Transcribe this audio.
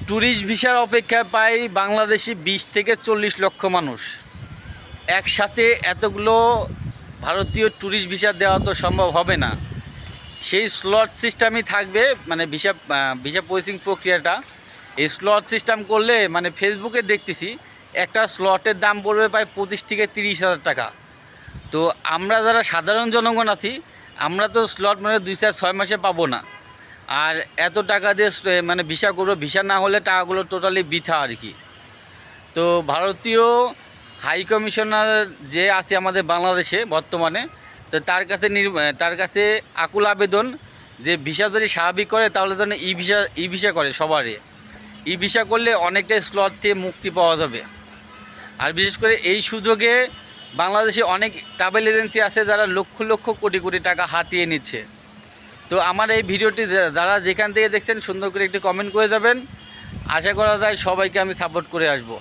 Tourist ভিসার অপেক্ষায় পাই বাংলাদেশি 20 থেকে 40 লক্ষ মানুষ। একসাথে এতগুলো ভারতীয় ট্যুরিস্ট ভিসা দেওয়া তো সম্ভব হবে না। সেই স্লট সিস্টেমই থাকবে, মানে ভিসা ভিসা প্রসেসিং প্রক্রিয়াটা এই স্লট সিস্টেম করলে, মানে ফেসবুকে দেখতেছি একটা স্লটের দাম পড়বে প্রায় 25 থেকে 30 হাজার টাকা। তো আমরা যারা সাধারণ জনগণ আছি, আমরা তো স্লট মানে 2-4-6 মাসে পাবো না। আর এত টাকা দিয়ে মানে ভিসা করবো, ভিসা না হলে টাকাগুলো টোটালি বৃথা আর কি। তো ভারতীয় হাই কমিশনার যে আছে আমাদের বাংলাদেশে বর্তমানে, তো তার কাছে আকুল আবেদন যে ভিসা যদি স্বাভাবিক করে তাহলে যেন ই ভিসা করে সবারই। ই ভিসা করলে অনেকটাই স্লট থেকে মুক্তি পাওয়া যাবে। আর বিশেষ করে এই সুযোগে বাংলাদেশে অনেক ট্রাভেল এজেন্সি আছে যারা লক্ষ লক্ষ কোটি কোটি টাকা হাতিয়ে নিচ্ছে। তো আমার এই ভিডিওটি যারা যেখান থেকে দেখছেন সুন্দর করে একটি কমেন্ট করে যাবেন। আশা করা যায় সবাইকে আমি সাপোর্ট করে আসবো।